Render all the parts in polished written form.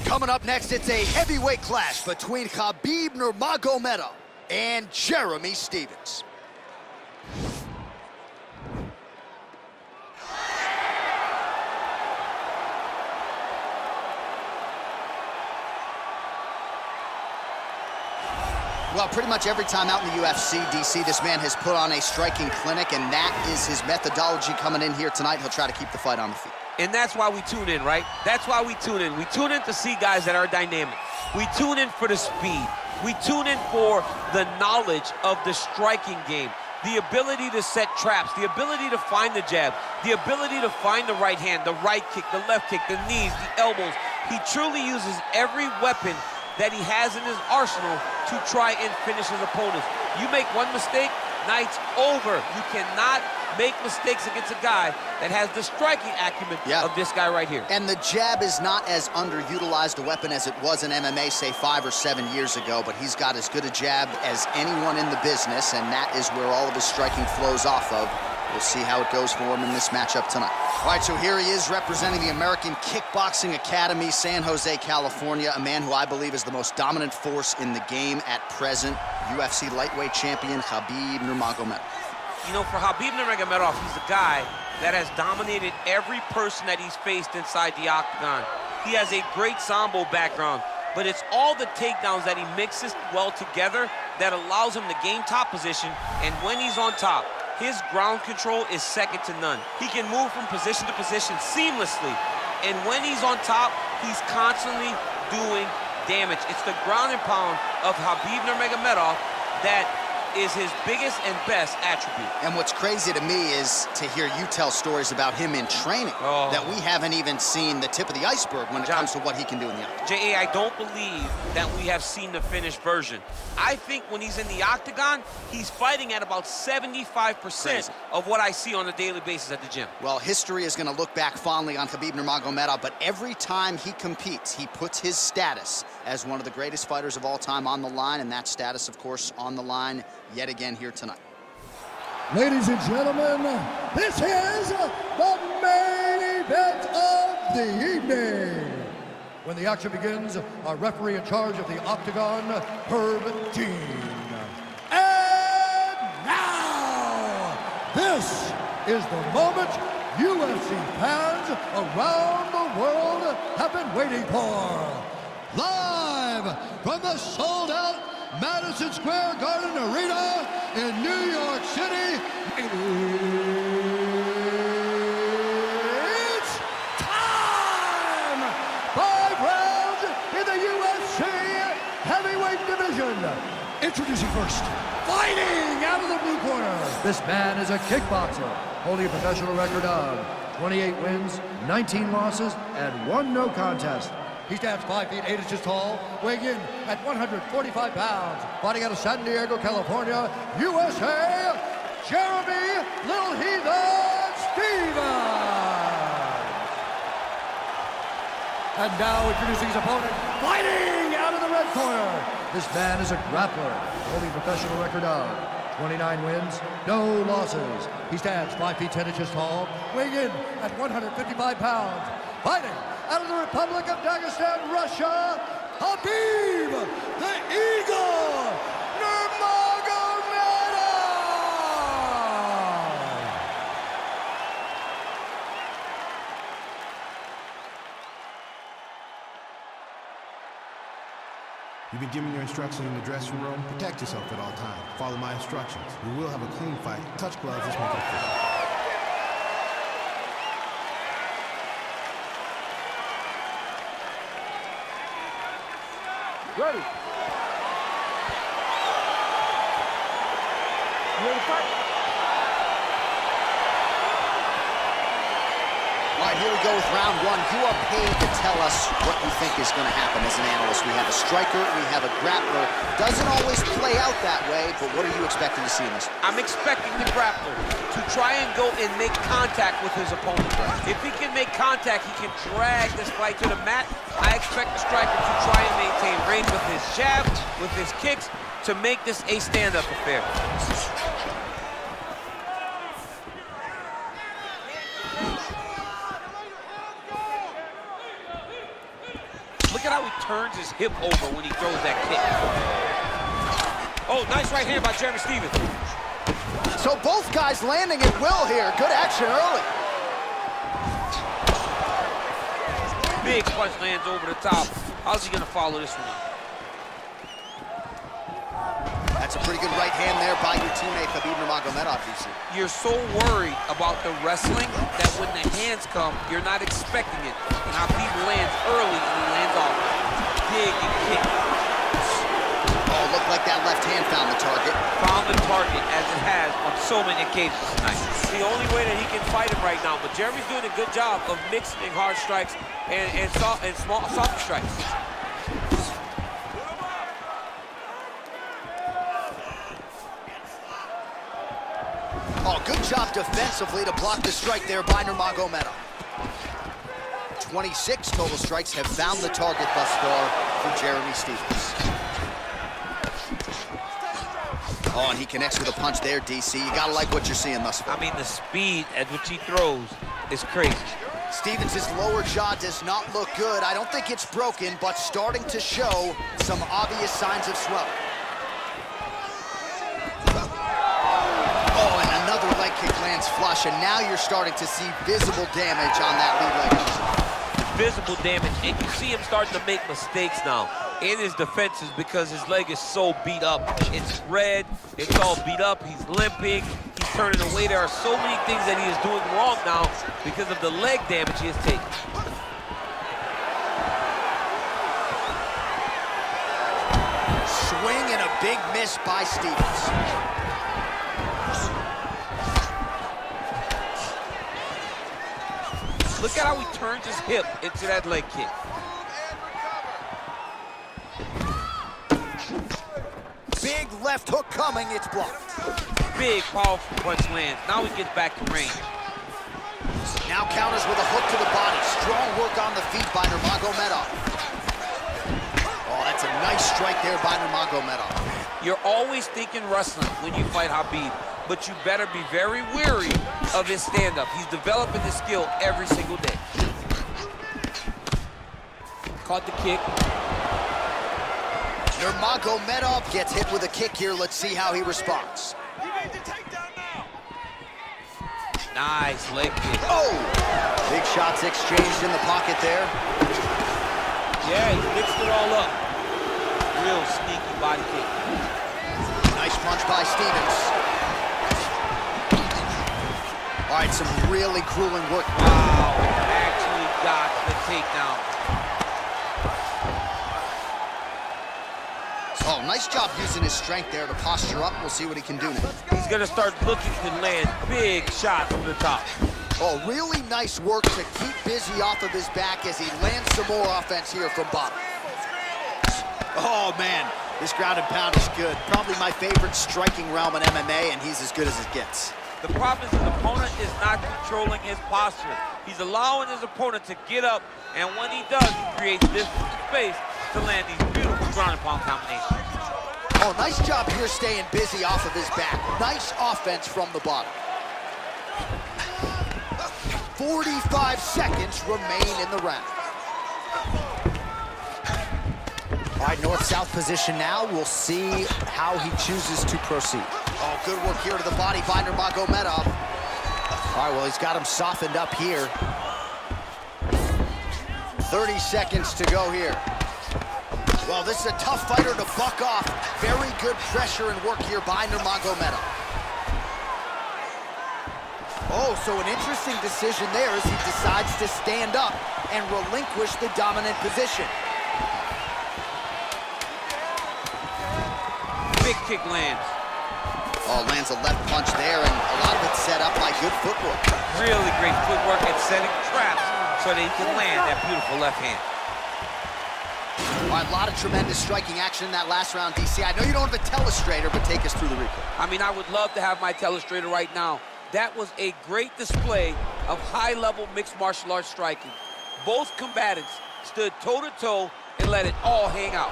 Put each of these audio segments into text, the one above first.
Coming up next, it's a heavyweight clash between Khabib Nurmagomedov and Jeremy Stephens. Well, pretty much every time out in the UFC, DC, this man has put on a striking clinic, and that is his methodology coming in here tonight. He'll try to keep the fight on the feet. And that's why we tune in, right? That's why we tune in. We tune in to see guys that are dynamic. We tune in for the speed. We tune in for the knowledge of the striking game, the ability to set traps, the ability to find the jab, the ability to find the right hand, the right kick, the left kick, the knees, the elbows. He truly uses every weapon that he has in his arsenal to try and finish his opponents. You make one mistake, night's over. You cannot make mistakes against a guy that has the striking acumen of this guy right here. And the jab is not as underutilized a weapon as it was in MMA, say 5 or 7 years ago, but he's got as good a jab as anyone in the business, and that is where all of his striking flows off of. We'll see how it goes for him in this matchup tonight. All right, so here he is representing the American Kickboxing Academy, San Jose, California, a man who I believe is the most dominant force in the game at present, UFC lightweight champion Khabib Nurmagomedov. You know, for Khabib Nurmagomedov, he's a guy that has dominated every person that he's faced inside the octagon. He has a great Sambo background, but it's all the takedowns that he mixes well together that allows him to gain top position, and when he's on top, his ground control is second to none. He can move from position to position seamlessly, and when he's on top, he's constantly doing damage. It's the ground and pound of Khabib Nurmagomedov that is his biggest and best attribute. And what's crazy to me is to hear you tell stories about him in training that we haven't even seen the tip of the iceberg when it comes to what he can do in the octagon. J.A., I don't believe that we have seen the finished version. I think when he's in the octagon, he's fighting at about 75% of what I see on a daily basis at the gym. Well, history is going to look back fondly on Khabib Nurmagomedov, but every time he competes, he puts his status as one of the greatest fighters of all time on the line, and that status, of course, on the line yet again here tonight. Ladies and gentlemen, this is the main event of the evening. When the action begins, our referee in charge of the octagon, Herb Dean. And now, this is the moment UFC fans around the world have been waiting for. Live from the sold-out Madison Square Garden Arena in New York City, it's time! 5 rounds in the UFC heavyweight division. Introducing first, fighting out of the blue corner. This man is a kickboxer, holding a professional record of 28 wins, 19 losses, and 1 no contest. He stands 5 feet 8 inches tall, weighing in at 145 pounds. Fighting out of San Diego, California, USA, Jeremy Little Heathen Stephens. And now introducing his opponent, fighting out of the red corner. This man is a grappler, holding a professional record of 29 wins, no losses. He stands 5 feet 10 inches tall, weighing in at 155 pounds. Fighting out of the Republic of Dagestan, Russia, Khabib the Eagle Nurmagomedov! You've been given your instructions in the dressing room. Protect yourself at all times. Follow my instructions. We will have a clean fight. Touch gloves, let's make it official. Ready. You ready to fight? All right, here we go with round 1. You are paid to tell us what you think is going to happen as an analyst. We have a striker, we have a grappler. Doesn't always play out that way, but what are you expecting to see in this? I'm expecting the grappler to try and go and make contact with his opponent. If he can make contact, he can drag this fight to the mat. I expect the striker to try and maintain range with his jab, with his kicks, to make this a stand-up affair. Look at how he turns his hip over when he throws that kick. Oh, nice right hand by Jeremy Stephens. So both guys landing at will here. Good action early. Big punch lands over the top. How's he gonna follow this one? That's a pretty good right hand there by your teammate, Khabib Nurmagomedov, DC. You're so worried about the wrestling that when the hands come, you're not expecting it. And Khabib lands early and he lands off. Big and kick. Oh, looked like that left hand found the target. Found the target, as it has on so many occasions tonight. It's the only way that he can fight him right now. But Jeremy's doing a good job of mixing hard strikes and soft strikes. Oh, good job defensively to block the strike there by Nurmagomedov. 26 total strikes have found the target thus far for Jeremy Stephens. Oh, and he connects with a punch there, DC. You gotta like what you're seeing thus far. I mean, the speed at which he throws is crazy. Stephens' lower jaw does not look good. I don't think it's broken, but starting to show some obvious signs of swelling. Oh, and another leg kick lands flush, and now you're starting to see visible damage on that lead leg. Visible damage, and you see him starting to make mistakes now in his defenses because his leg is so beat up. It's red, it's all beat up, he's limping, he's turning away. There are so many things that he is doing wrong now because of the leg damage he has taken. Swing and a big miss by Stephens. Look at how he turns his hip into that leg kick. Big left hook coming, it's blocked. Big, powerful punch lands. Now he gets back to range. Now counters with a hook to the body. Strong work on the feet by Nurmagomedov. Oh, that's a nice strike there by Nurmagomedov. You're always thinking wrestling when you fight Khabib, but you better be very wary of his stand-up. He's developing this skill every single day. Caught the kick. Nurmagomedov gets hit with a kick here. Let's see how he responds. Nice leg kick. Oh! Big shots exchanged in the pocket there. Yeah, he mixed it all up. Real sneaky body kick. Nice punch by Stephens. All right, some really grueling work. Wow, actually got the takedown. Oh, nice job using his strength there to posture up. We'll see what he can do now. He's gonna start looking to land big shots from the top. Oh, really nice work to keep busy off of his back as he lands some more offense here from bottom. Oh, man, this ground and pound is good. Probably my favorite striking realm in MMA, and he's as good as it gets. The problem is his opponent is not controlling his posture. He's allowing his opponent to get up, and when he does, he creates this space to land these beautiful ground and pound combinations. Oh, nice job here staying busy off of his back. Nice offense from the bottom. 45 seconds remain in the round. All right, north-south position now. We'll see how he chooses to proceed. Oh, good work here to the body by Nurmagomedov. All right, well, he's got him softened up here. 30 seconds to go here. Well, this is a tough fighter to buck off. Very good pressure and work here by Nurmagomedov. Oh, so an interesting decision there as he decides to stand up and relinquish the dominant position. Big kick lands. Oh, lands a left punch there, and a lot of it set up by good footwork. Really great footwork at setting traps so that he can land that beautiful left hand. All right, a lot of tremendous striking action in that last round, DC. I know you don't have a telestrator, but take us through the replay. I mean, I would love to have my telestrator right now. That was a great display of high-level mixed martial arts striking. Both combatants stood toe-to-toe and let it all hang out.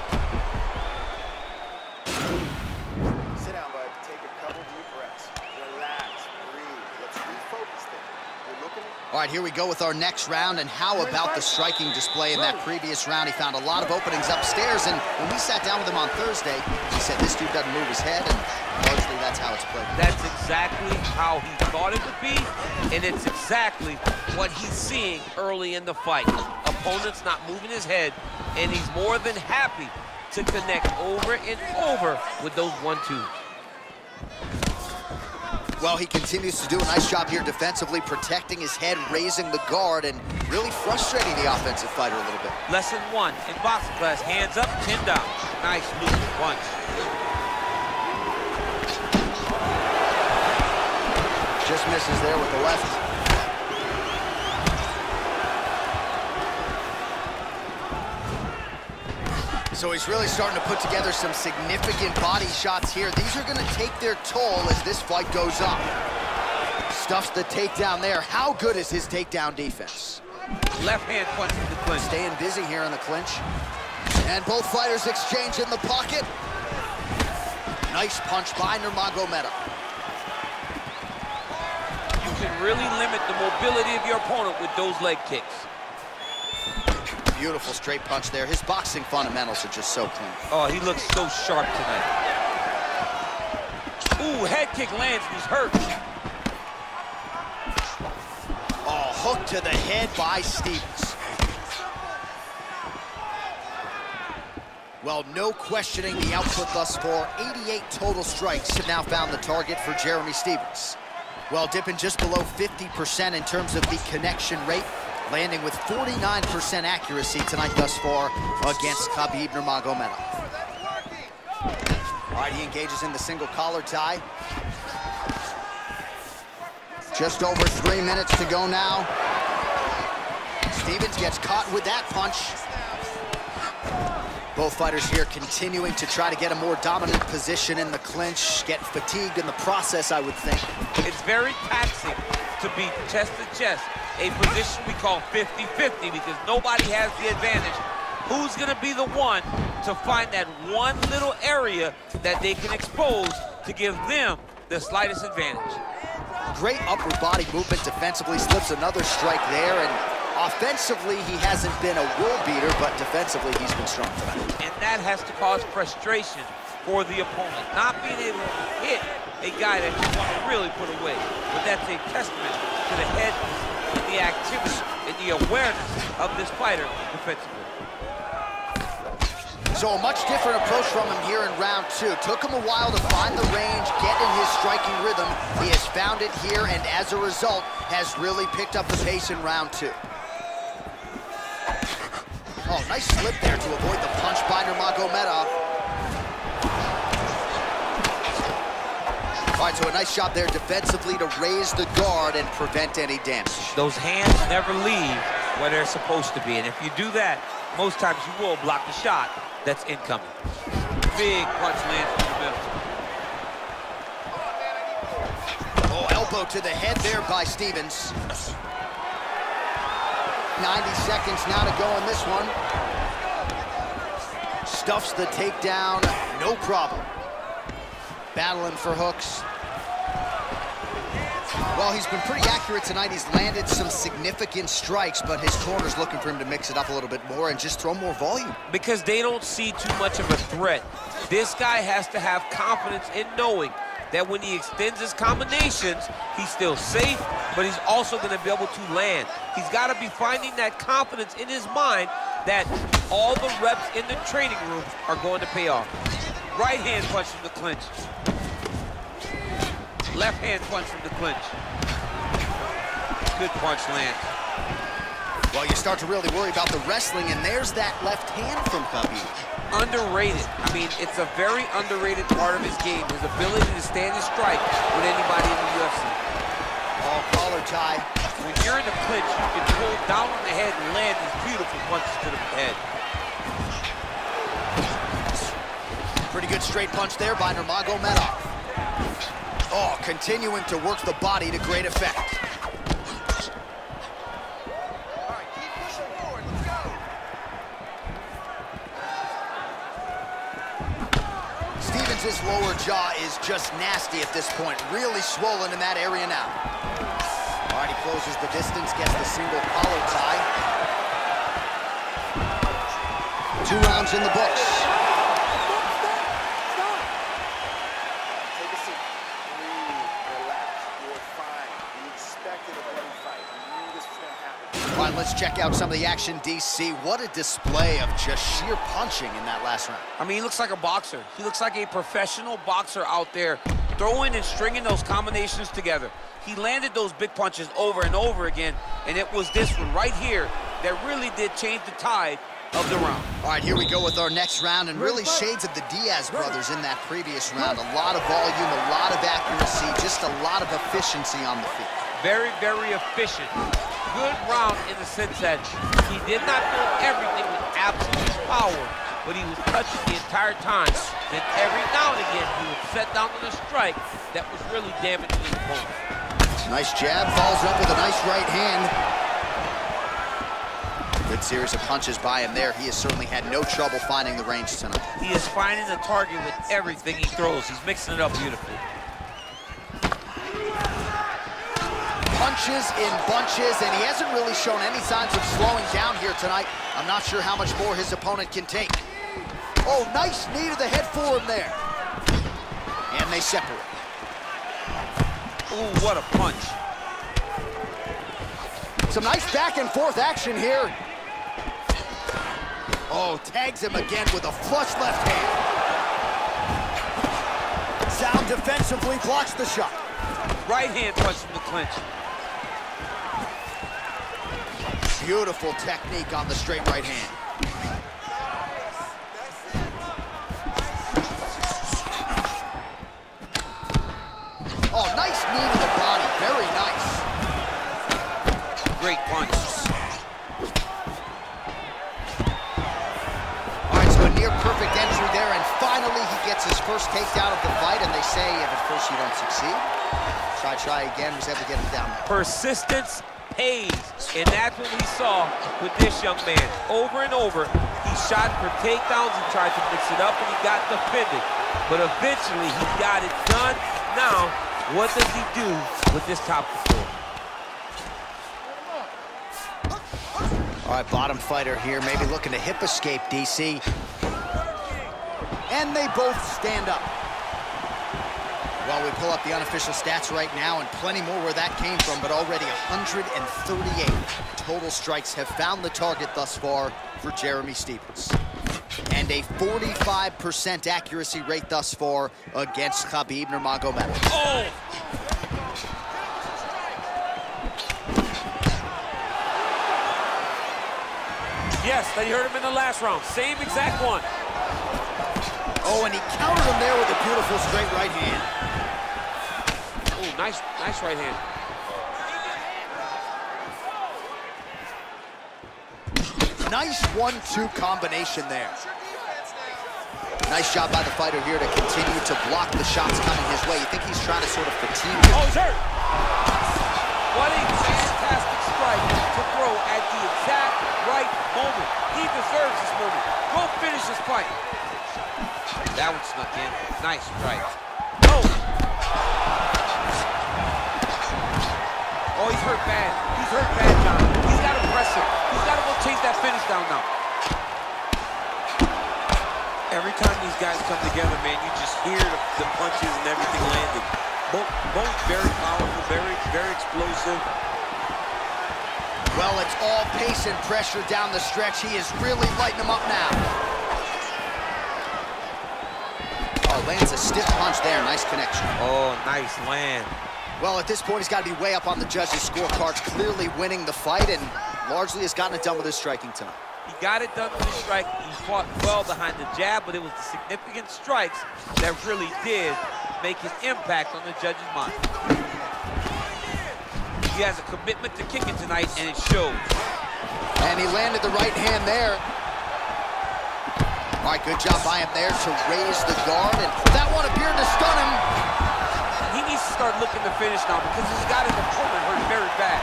Sit down, bud. Take a couple deep breaths. Relax. Breathe. Let's refocus things. You're looking at... All right, here we go with our next round, and how about the striking display in that previous round? He found a lot of openings upstairs, and when we sat down with him on Thursday, he said this dude doesn't move his head, and largely that's how it's played. That's exactly how he thought it would be, and it's exactly what he's seeing early in the fight. Opponent's not moving his head, and he's more than happy to connect over and over with those 1-2s. Well, he continues to do a nice job here defensively, protecting his head, raising the guard, and really frustrating the offensive fighter a little bit. Lesson 1 in boxing class, hands up, chin down. Nice loose punch. Just misses there with the left. So he's really starting to put together some significant body shots here. These are going to take their toll as this fight goes up. Stuffs the takedown there. How good is his takedown defense? Left hand punch in the clinch. Staying busy here in the clinch. And both fighters exchange in the pocket. Nice punch by Nurmagomedov. You can really limit the mobility of your opponent with those leg kicks. Beautiful straight punch there. His boxing fundamentals are just so clean. Oh, he looks so sharp tonight. Ooh, head kick lands, he's hurt. Oh, hook to the head by Stevens. Well, no questioning the output thus far. 88 total strikes have now found the target for Jeremy Stevens. Well, dipping just below 50% in terms of the connection rate, landing with 49% accuracy tonight thus far against Khabib Nurmagomedov. All right, he engages in the single collar tie. Just over 3 minutes to go now. Stevens gets caught with that punch. Both fighters here continuing to try to get a more dominant position in the clinch, get fatigued in the process, I would think. It's very taxing to be chest to chest. A position we call 50-50 because nobody has the advantage. Who's gonna be the one to find that one little area that they can expose to give them the slightest advantage? Great upper body movement defensively, slips another strike there, and offensively he hasn't been a world beater, but defensively he's been strong tonight. And that has to cause frustration for the opponent. Not being able to hit a guy that you want to really put away. But that's a testament to the head, the activity, and the awareness of this fighter defensively. So a much different approach from him here in round 2. Took him a while to find the range, get in his striking rhythm. He has found it here, and as a result, has really picked up the pace in round 2. Oh, nice slip there to avoid the punch by Nurmagomedov. All right, so a nice job there defensively to raise the guard and prevent any damage. Those hands never leave where they're supposed to be, and if you do that, most times you will block the shot that's incoming. Big punch lands in the middle. Oh, elbow to the head there by Stevens. 90 seconds now to go in this one. Stuffs the takedown, no problem. Battling for hooks. Well, he's been pretty accurate tonight. He's landed some significant strikes, but his corner's looking for him to mix it up a little bit more and just throw more volume. Because they don't see too much of a threat. This guy has to have confidence in knowing that when he extends his combinations, he's still safe, but he's also going to be able to land. He's got to be finding that confidence in his mind that all the reps in the training room are going to pay off. Right hand punch from the clinch. Left hand punch from the clinch. Good punch lands. Well, you start to really worry about the wrestling, and there's that left hand from Khabib. Underrated. I mean, it's a very underrated part of his game, his ability to stand and strike with anybody in the UFC. Oh, collar tie. When you're in the clinch, you can pull down on the head and land these beautiful punches to the head. Pretty good straight punch there by Nurmagomedov. Oh, continuing to work the body to great effect. Stevens' lower jaw is just nasty at this point. Really swollen in that area now. All right, right, he closes the distance, gets the single collar tie. 2 rounds in the books. Take a seat. Breathe, relax. You're fine. You expected a bloody fight. You knew this was going to happen. All right, let's check out some of the action, DC. What a display of just sheer punching in that last round. I mean, he looks like a boxer. He looks like a professional boxer out there, throwing and stringing those combinations together. He landed those big punches over and over again, and it was this one right here that really did change the tide of the round. All right, here we go with our next round, and really shades of the Diaz brothers in that previous round. A lot of volume, a lot of accuracy, just a lot of efficiency on the feet. Very, very efficient. Good round in the sense that he did not throw everything with absolute power, but he was touching the entire time. Then every now and again, he would set down on a strike that was really damaging his opponent. Nice jab, follows up with a nice right hand. Good series of punches by him there. He has certainly had no trouble finding the range tonight. He is finding the target with everything he throws. He's mixing it up beautifully. Punches in bunches, and he hasn't really shown any signs of slowing down here tonight. I'm not sure how much more his opponent can take. Oh, nice knee to the head for him there. And they separate. Ooh, what a punch. Some nice back and forth action here. Oh, tags him again with a flush left hand. Sound defensively blocks the shot. Right hand punch from the clinch. Beautiful technique on the straight right hand. Oh, nice knee to the body. Very nice. Great punch. All right, so a near perfect entry there, and finally he gets his first takedown of the fight, and they say if at first you don't succeed, try again. Was able to get him down there. Persistence pays, and that's what we saw with this young man. Over and over, he shot for takedowns and tried to mix it up, and he got defended. But eventually, he got it done. Now, what does he do with this top control? All right, bottom fighter here, maybe looking to hip escape, DC. And they both stand up. Well, we pull up the unofficial stats right now, and plenty more where that came from, but already 138 total strikes have found the target thus far for Jeremy Stephens. And a 45% accuracy rate thus far against Khabib Nurmagomedov. Oh! Yes, they heard him in the last round. Same exact one. Oh, and he countered him there with a beautiful straight right hand. Oh, nice right hand. Nice 1-2 combination there. Nice job by the fighter here to continue to block the shots coming his way. You think he's trying to sort of fatigue him? Oh, he's hurt. What a fantastic strike to throw at the exact right moment. He deserves this moment. Go finish this fight. That one snuck in. Nice strike. Oh! Oh, he's hurt bad. He's hurt bad, John. He's got to press him. He's got to go chase that finish down now. Every time these guys come together, man, you just hear the punches and everything landing. Both very powerful, very explosive. Well, it's all pace and pressure down the stretch. He is really lighting them up now. Oh, lands a stiff punch there. Nice connection. Oh, nice land. Well, at this point, he's got to be way up on the judges' scorecards, clearly winning the fight, and largely has gotten it done with his striking tonight. He got it done with his strike. He fought well behind the jab, but it was the significant strikes that really did make his impact on the judges' mind. He has a commitment to kicking tonight, and it shows. And he landed the right hand there. All right, good job by him there to raise the guard, and that one appeared to stun him. He needs to start looking to finish now because he's got his opponent hurt very bad.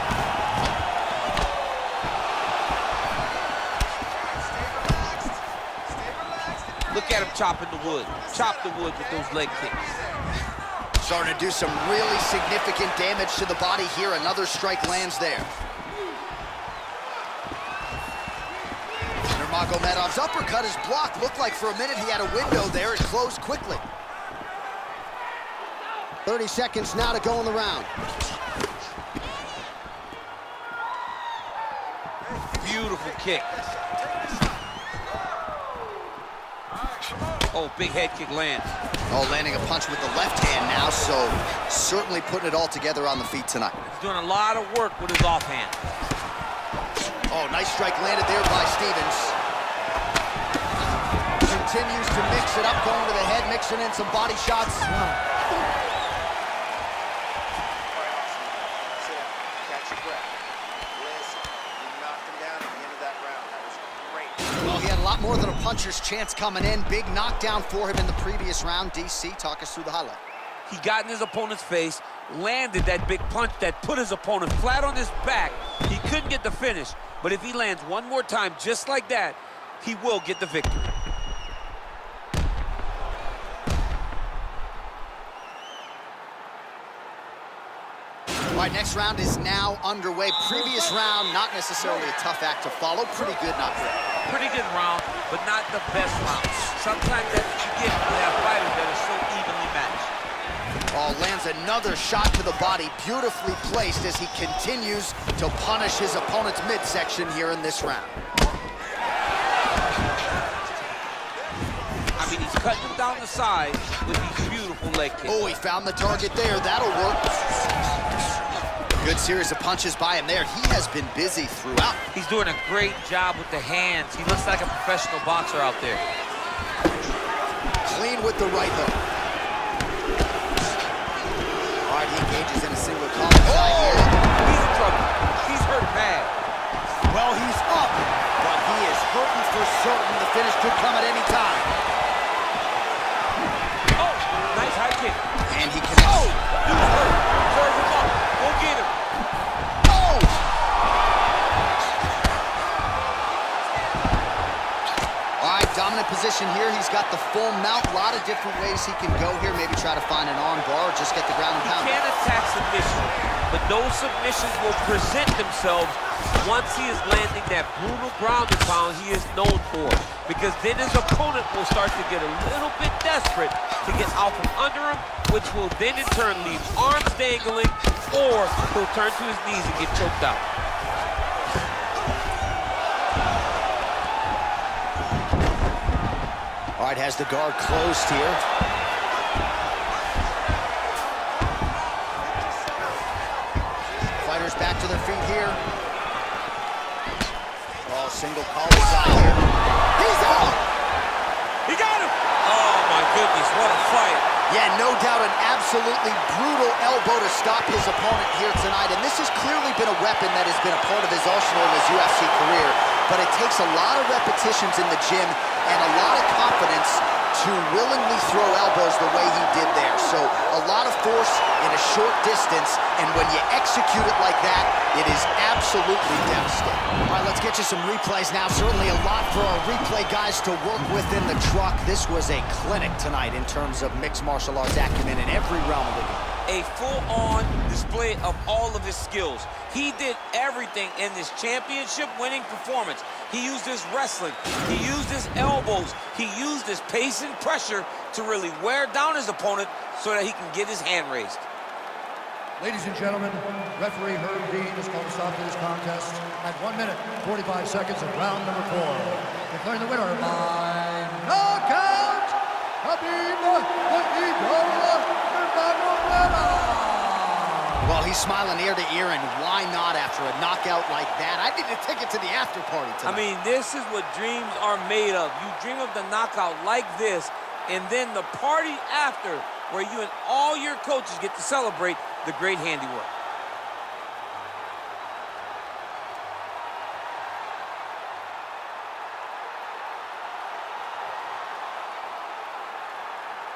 Look at him chopping the wood. Chop the wood with those leg kicks. Starting to do some really significant damage to the body here. Another strike lands there. Nurmagomedov's uppercut is blocked. Looked like for a minute he had a window there. It closed quickly. 30 seconds now to go in the round. Beautiful kick. Oh, big head kick lands. Oh, landing a punch with the left hand now, so certainly putting it all together on the feet tonight. He's doing a lot of work with his offhand. Oh, nice strike landed there by Stevens. Continues to mix it up, going to the head, mixing in some body shots. Well, he had a lot more than a puncher's chance coming in. Big knockdown for him in the previous round. DC, talk us through the highlight. He got in his opponent's face, landed that big punch that put his opponent flat on his back. He couldn't get the finish, but if he lands one more time just like that, he will get the victory. All right, next round is now underway. Previous round, not necessarily a tough act to follow. Pretty good, not great. Pretty good round, but not the best round. Sometimes that's what you get when you have fighters that are so evenly matched. Oh, lands another shot to the body, beautifully placed as he continues to punish his opponent's midsection here in this round. I mean, he's cutting him down the side with these beautiful leg kicks. Oh, he found the target there. That'll work. Good series of punches by him there. He has been busy throughout. He's doing a great job with the hands. He looks like a professional boxer out there. Clean with the right hook. All right, he engages in a single collar side here. He's in trouble. He's hurt bad. Well, he's up, but he is hurting for certain. The finish could come at any time. Oh, nice high kick. And he connects. Oh, dude's hurt. Serve him up. Go get him. Oh! All right, dominant position here. He's got the full mount. A lot of different ways he can go here. Maybe try to find an arm bar or just get the ground and pound. He can't attack submission, but those submissions will present themselves once he is landing that brutal ground and pound he is known for. Because then his opponent will start to get a little bit desperate to get out from under him, which will then in turn leave arms dangling, or he'll turn to his knees and get choked out. All right, has the guard closed here. Fighters back to their feet here. Oh, single collar side here. He's out! He got him! Oh my goodness, what a fight. Yeah, no doubt an absolutely brutal elbow to stop his opponent here tonight. And this has clearly been a weapon that has been a part of his arsenal in his UFC career. But it takes a lot of repetitions in the gym and a lot of confidence to willingly throw elbows the way he did there. So a lot of force in a short distance, and when you execute it like that, it is absolutely devastating. All right, let's get you some replays now. Certainly a lot for our replay guys to work with in the truck. This was a clinic tonight in terms of mixed martial arts acumen in every realm of the game. A full-on display of all of his skills. He did everything in this championship-winning performance. He used his wrestling, he used his elbows, he used his pace and pressure to really wear down his opponent so that he can get his hand raised. Ladies and gentlemen, referee Herb Dean has called a stop to this contest at 1 minute, 45 seconds of round number 4. Declaring the winner by knockout, Khabib Nurmagomedov. Well, he's smiling ear to ear, and why not after a knockout like that? I need to take it to the after party tonight. I mean, this is what dreams are made of. You dream of the knockout like this, and then the party after, where you and all your coaches get to celebrate the great handiwork.